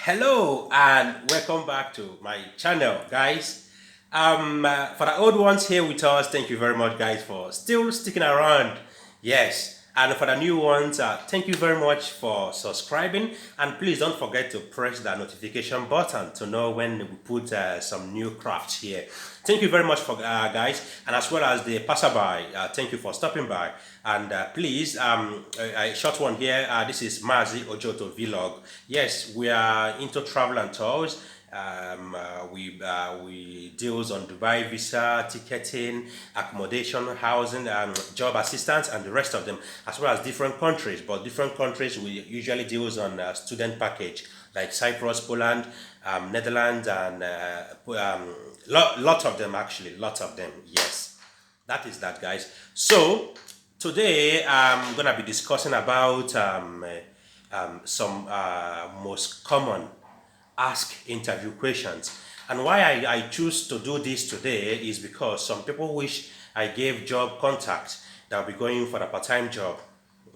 Hello and welcome back to my channel, guys. For the old ones here with us, thank you very much, guys, for still sticking around. Yes, and for the new ones, thank you very much for subscribing, and please don't forget to press the notification button to know when we put some new crafts here. Thank you very much for guys, and as well as the passerby. Thank you for stopping by. And please, a short one here. This is Mazi Ojoto Vlog. Yes, we are into travel and tours. We deals on Dubai visa, ticketing, accommodation, housing, job assistance, and the rest of them, as well as different countries. But different countries we usually deals on student package like Cyprus, Poland, Netherlands, and lot of them actually, lot of them. Yes, that is that, guys. So today I'm gonna be discussing about some most common ask interview questions. And why I choose to do this today is because some people wish I gave job contacts that will be going for a part-time job.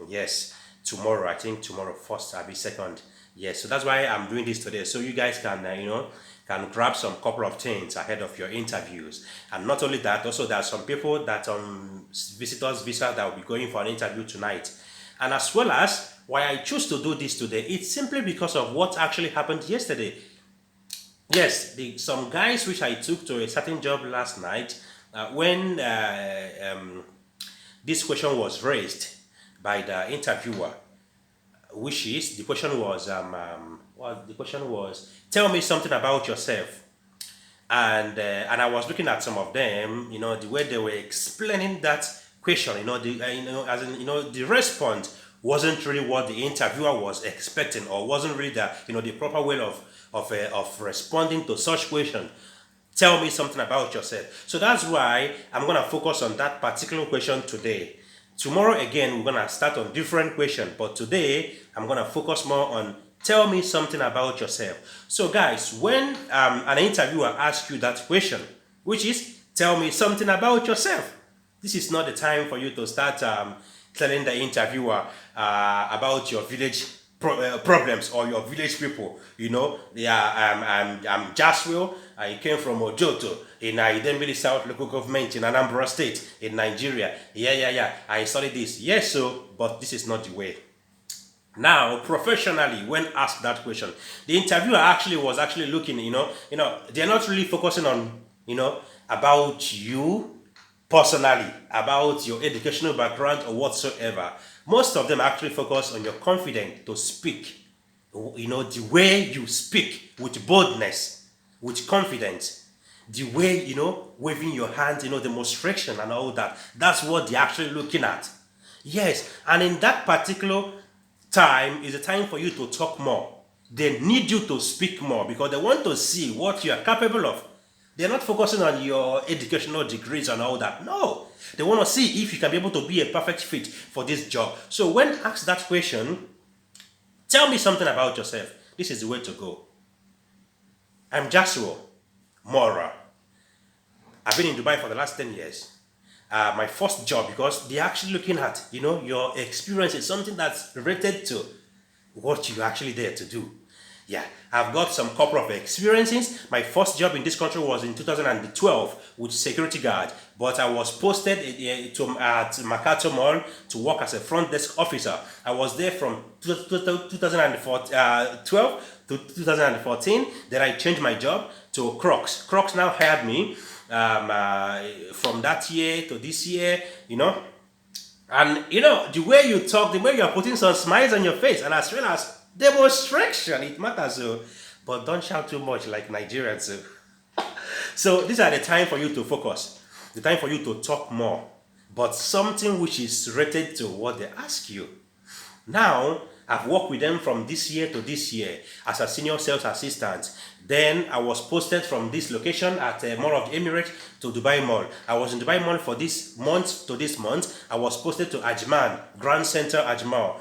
Yes, tomorrow. I think tomorrow first, I'll be second. Yes, so that's why I'm doing this today. So you guys can, can grab some couple of things ahead of your interviews. And not only that, also there are some people that on visitors visa that will be going for an interview tonight. And as well as why I choose to do this today, it's simply because of what actually happened yesterday. Yes, some guys which I took to a certain job last night, when this question was raised by the interviewer, which is the question was, the question was, tell me something about yourself. And I was looking at some of them, the way they were explaining that question, as in, the response wasn't really what the interviewer was expecting, or wasn't really the proper way of responding to such question. Tell me something about yourself. So that's why I'm gonna focus on that particular question today. Tomorrow again, we're gonna start on different question, but today I'm gonna focus more on tell me something about yourself. So guys, when an interviewer asks you that question, which is tell me something about yourself, this is not the time for you to start telling the interviewer about your village problems or your village people. Yeah, I'm Jaswell. I came from Ojoto in Idemili South local government in Anambra State in Nigeria. Yeah. I studied this. Yes, so, but this is not the way. Now, professionally, when asked that question, the interviewer actually was actually looking, they're not really focusing on, about you personally, about your educational background or whatsoever. Most of them actually focus on your confidence to speak, the way you speak with boldness, with confidence, the way, waving your hands, demonstration and all that. That's what they're actually looking at. Yes, and in that particular time is a time for you to talk more. They need you to speak more because they want to see what you are capable of. They're not focusing on your educational degrees and all that. No, they want to see if you can be able to be a perfect fit for this job. So when asked that question, tell me something about yourself. This is the way to go. I'm Joshua Mora. I've been in Dubai for the last 10 years. My first job, because they're actually looking at, your experience is something that's related to what you're actually there to do. Yeah, I've got some couple of experiences. My first job in this country was in 2012 with security guard, but I was posted at Makato Mall to work as a front desk officer. I was there from 2012 to 2014. Then I changed my job to Crocs. Crocs now hired me from that year to this year, and the way you talk, the way you are putting some smiles on your face, and as well as demonstration, it matters. But don't shout too much like Nigerians. So these are the time for you to focus, the time for you to talk more, but something which is related to what they ask you. Now, I've worked with them from this year to this year as a senior sales assistant. Then I was posted from this location at Mall of the Emirates to Dubai Mall. I was in Dubai Mall for this month to this month. I was posted to Ajman, Grand Center Ajman.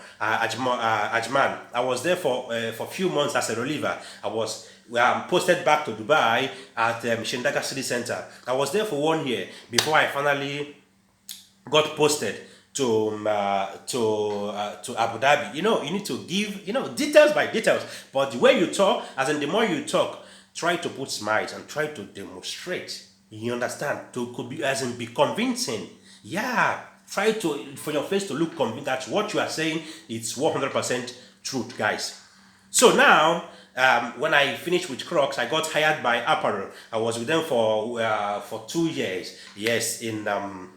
I was there for a few months as a reliever. I was posted back to Dubai at Shindaga City Center. I was there for 1 year before I finally got posted to Abu Dhabi. You need to give details by details. But the way you talk, as in the more you talk, try to put smiles and try to demonstrate. You understand? To could be as in be convincing. Yeah. Try to for your face to look convinced that what you are saying is 100% truth, guys. So now, when I finished with Crocs, I got hired by Apparel. I was with them for 2 years. Yes, in Abu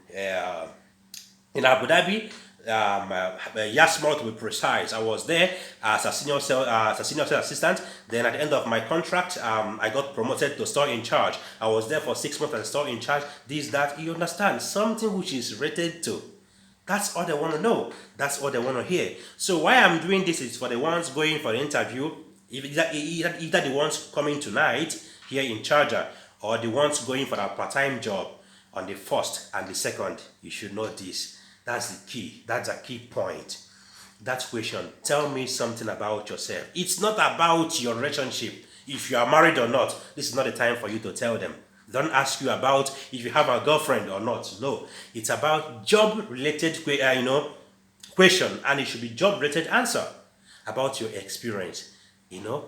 Dhabi, Yasmar to be precise. I was there as a senior sales assistant. Then at the end of my contract, I got promoted to store in charge. I was there for 6 months as store in charge. This, that, you understand? Something which is rated to. That's all they want to know. That's all they want to hear. So why I'm doing this is for the ones going for the interview, either the ones coming tonight here in Charger or the ones going for a part-time job on the first and the second. You should know this. That's the key. That's a key point. That question, tell me something about yourself. It's not about your relationship. If you are married or not, this is not the time for you to tell them. Don't ask you about if you have a girlfriend or not. No, it's about job-related, question, and it should be job-related answer about your experience.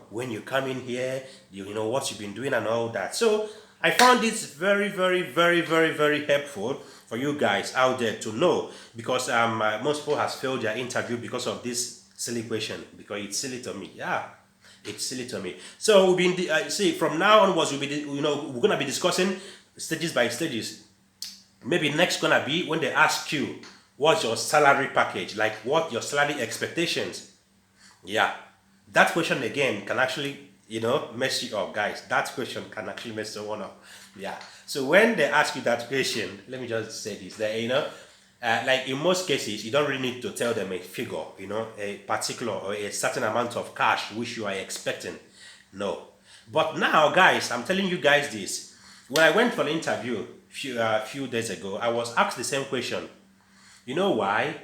When you come in here, you know what you've been doing and all that. So I found this very, very, very, very, very helpful for you guys out there to know, because most people has failed their interview because of this silly question, because it's silly to me. Yeah, it's silly to me. So we've been see from now onwards we're gonna be discussing stages by stages. Maybe next gonna be when they ask you what's your salary package, like what your salary expectations. Yeah, that question again can actually mess you up, guys. That question can actually mess someone up. Yeah. So when they ask you that question, let me just say this: that like in most cases, you don't really need to tell them a figure, a particular or a certain amount of cash which you are expecting. No. But now, guys, I'm telling you guys this. When I went for the interview few days ago, I was asked the same question. You know why?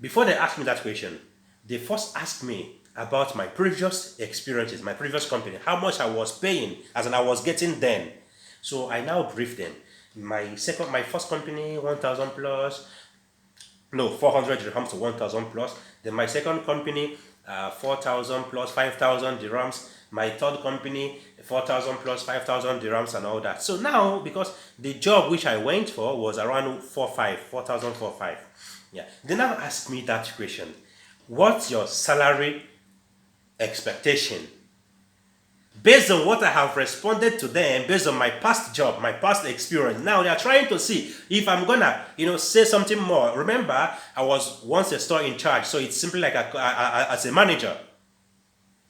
Before they asked me that question, they first asked me about my previous experiences, my previous company, how much I was paying, as in I was getting then. So I now briefed them. My first company, 1,000 plus, no, 400 dirhams to 1,000 plus. Then my second company, 4,000 plus 5,000 dirhams. My third company, 4,000 plus 5,000 dirhams and all that. So now, because the job which I went for was around 4,045. Yeah. They now ask me that question. What's your salary expectation? Based on what I have responded to them, based on my past job, my past experience, now they are trying to see if I'm gonna, say something more. Remember, I was once a store in charge, so it's simply like as a manager.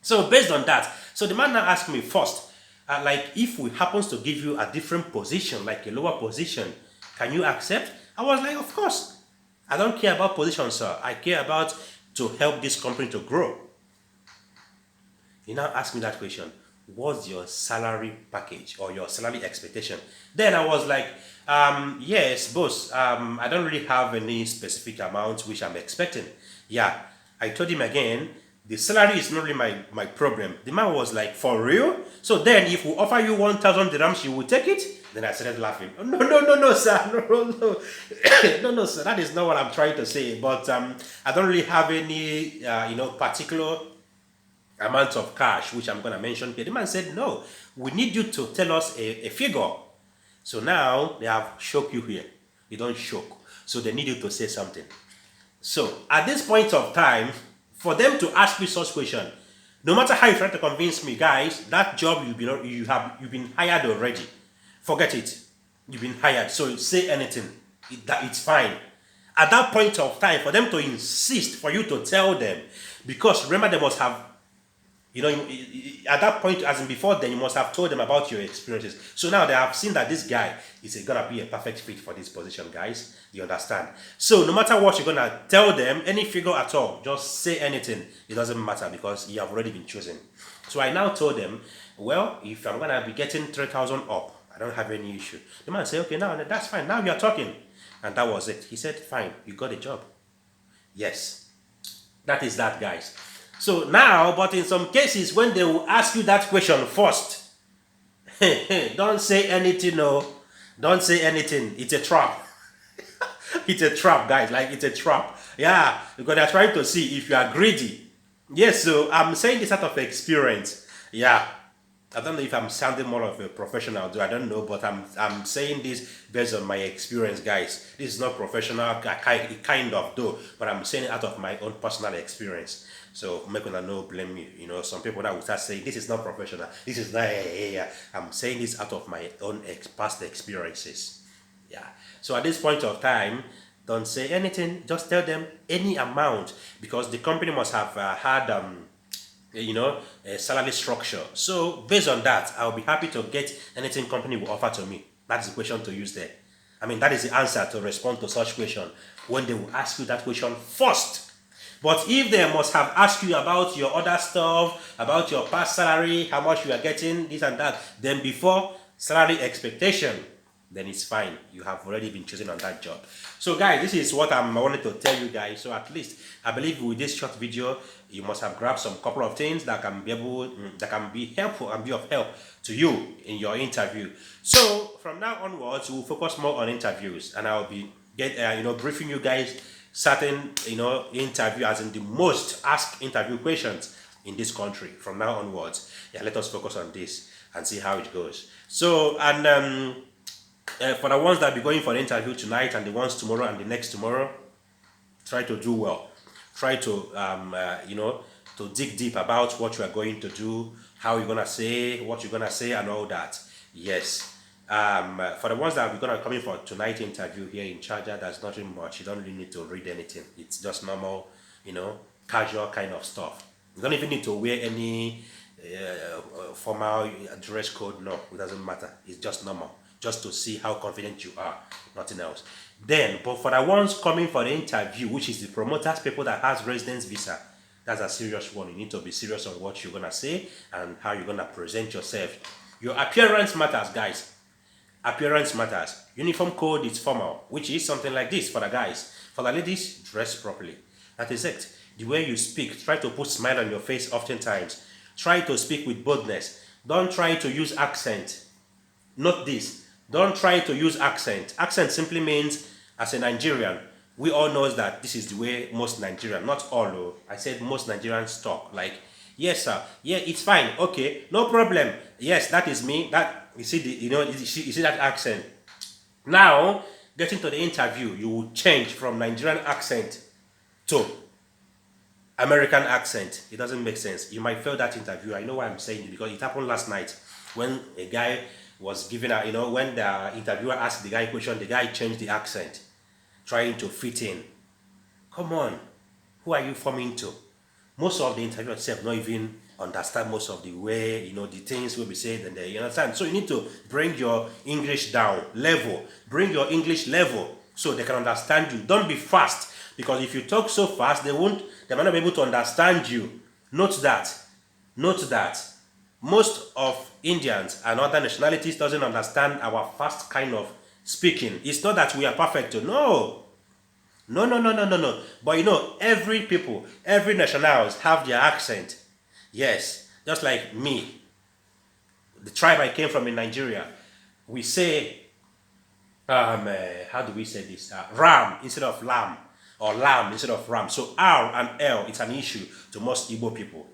So based on that, so the man now asked me first, like if we happens to give you a different position, like a lower position, can you accept? I was like, of course. I don't care about position, sir. I care about to help this company to grow. He now asked me that question. What's your salary package or your salary expectation? Then I was like, yes, boss, I don't really have any specific amount which I'm expecting. Yeah, I told him again, the salary is not really my problem. The man was like, for real? So then if we offer you 1,000 dirhams, you will take it? Then I started laughing. Oh, no, sir. No, sir. That is not what I'm trying to say. But I don't really have any, particular amount of cash, which I'm going to mention here. The man said, no, we need you to tell us a figure. So now they have shook you here. You don't shock. So they need you to say something. So at this point of time, for them to ask me such question, no matter how you try to convince me, guys, that job you've been hired already. Forget it. You've been hired. So say anything. It's fine. At that point of time, for them to insist for you to tell them, because remember they must have, at that point, as in before then, you must have told them about your experiences. So now they have seen that this guy is gonna be a perfect fit for this position, guys. You understand? So no matter what you're gonna tell them, any figure at all, just say anything. It doesn't matter because you have already been chosen. So I now told them, well, if I'm gonna be getting 3,000 up, I don't have any issue. The man said, okay, now that's fine. Now we are talking. And that was it. He said, fine, you got a job. Yes. That is that, guys. So now, but in some cases, when they will ask you that question first, don't say anything, no. Don't say anything. It's a trap. It's a trap, guys. Like, it's a trap. Yeah, because they're trying to see if you are greedy. Yes, so I'm saying this out of experience. Yeah, I don't know if I'm sounding more of a professional, do I don't know, but I'm saying this based on my experience, guys. This is not professional, kind of though, but I'm saying it out of my own personal experience. So make una no blame me. You know, some people that will start saying this is not professional, this is not. I'm saying this out of my own past experiences. Yeah. So at this point of time, don't say anything. Just tell them any amount because the company must have had a salary structure. So based on that, I'll be happy to get anything company will offer to me. That's the question to use there. I mean, that is the answer to respond to such question when they will ask you that question first. But if they must have asked you about your other stuff, about your past salary, how much you are getting, this and that, then before salary expectation, then it's fine. You have already been chosen on that job. So guys, this is what I wanted to tell you guys. So at least I believe with this short video, you must have grabbed some couple of things that can be helpful and be of help to you in your interview. So from now onwards, we'll focus more on interviews, and I'll be briefing you guys certain interview as in the most asked interview questions in this country from now onwards. Yeah, let us focus on this and see how it goes. So and for the ones that be going for the interview tonight and the ones tomorrow and the next tomorrow, try to do well. Try to to dig deep about what you are going to do, how you're gonna say, what you're gonna say, and all that. Yes. For the ones that are gonna come in for tonight's interview here in Charger, there's nothing much. You don't really need to read anything. It's just normal, casual kind of stuff. You don't even need to wear any formal dress code. No, it doesn't matter. It's just normal, just to see how confident you are, nothing else. Then, but for the ones coming for the interview, which is the promoters, people that has residence visa, that's a serious one. You need to be serious on what you're gonna say and how you're gonna present yourself. Your appearance matters, guys. Appearance matters. Uniform code is formal, which is something like this for the guys. For the ladies, dress properly. That is it. The way you speak, try to put smile on your face oftentimes. Try to speak with boldness. Don't try to use accent. Note this. Don't try to use accent. Accent simply means, as a Nigerian, we all know that this is the way most Nigerians, not all, though, I said most Nigerians talk. Like, yes, sir. Yeah, it's fine. Okay, no problem. Yes, that is me. That you see the you see that accent. Now, getting to the interview, you will change from Nigerian accent to American accent. It doesn't make sense. You might fail that interview. I know why I'm saying it because it happened last night when a guy was given a, when the interviewer asked the guy a question, the guy changed the accent, trying to fit in. Come on, who are you forming to? Most of the interviewers themselves not even understand most of the way, the things will be said, and you understand. So you need to bring your English down level, bring your English level so they can understand you. Don't be fast, because if you talk so fast, they might not be able to understand you. Note that. Most of Indians and other nationalities doesn't understand our fast kind of speaking. It's not that we are perfect. No. But every nationals have their accent. Yes, just like me. The tribe I came from in Nigeria, we say, how do we say this? Ram instead of lamb, or lamb instead of ram. So R and L, it's an issue to most Igbo people.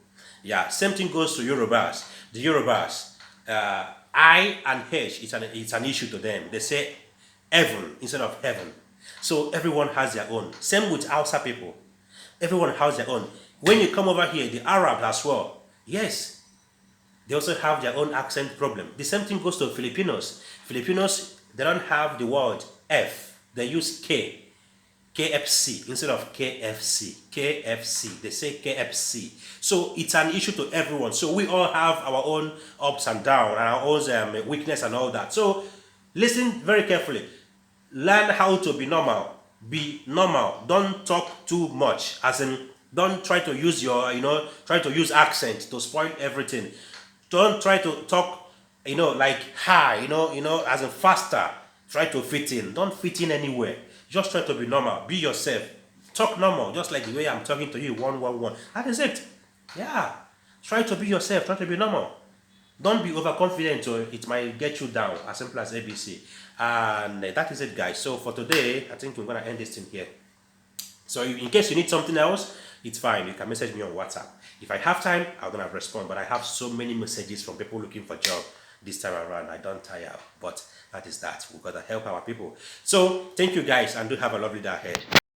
Yeah, same thing goes to Yorubas. The Yorubas, I and H, it's an issue to them. They say heaven instead of heaven. So everyone has their own. Same with Hausa people. Everyone has their own. When you come over here, the Arabs as well. Yes, they also have their own accent problem. The same thing goes to Filipinos. Filipinos, they don't have the word F. They use K. KFC instead of KFC. KFC. They say KFC. So it's an issue to everyone. So we all have our own ups and downs and our own weakness and all that. So listen very carefully. Learn how to be normal. Be normal. Don't talk too much. As in, don't try to use try to use accent to spoil everything. Don't try to talk, like high, as in faster. Try to fit in. Don't fit in anywhere. Just try to be normal. Be yourself. Talk normal, just like the way I'm talking to you, 111. That is it. Yeah. Try to be yourself. Try to be normal. Don't be overconfident or it might get you down, as simple as ABC. And that is it, guys. So for today, I think we're going to end this thing here. So in case you need something else, it's fine. You can message me on WhatsApp. If I have time, I'm going to respond. But I have so many messages from people looking for job this time around. I don't tire. But that is that. We've got to help our people. So thank you, guys, and do have a lovely day ahead.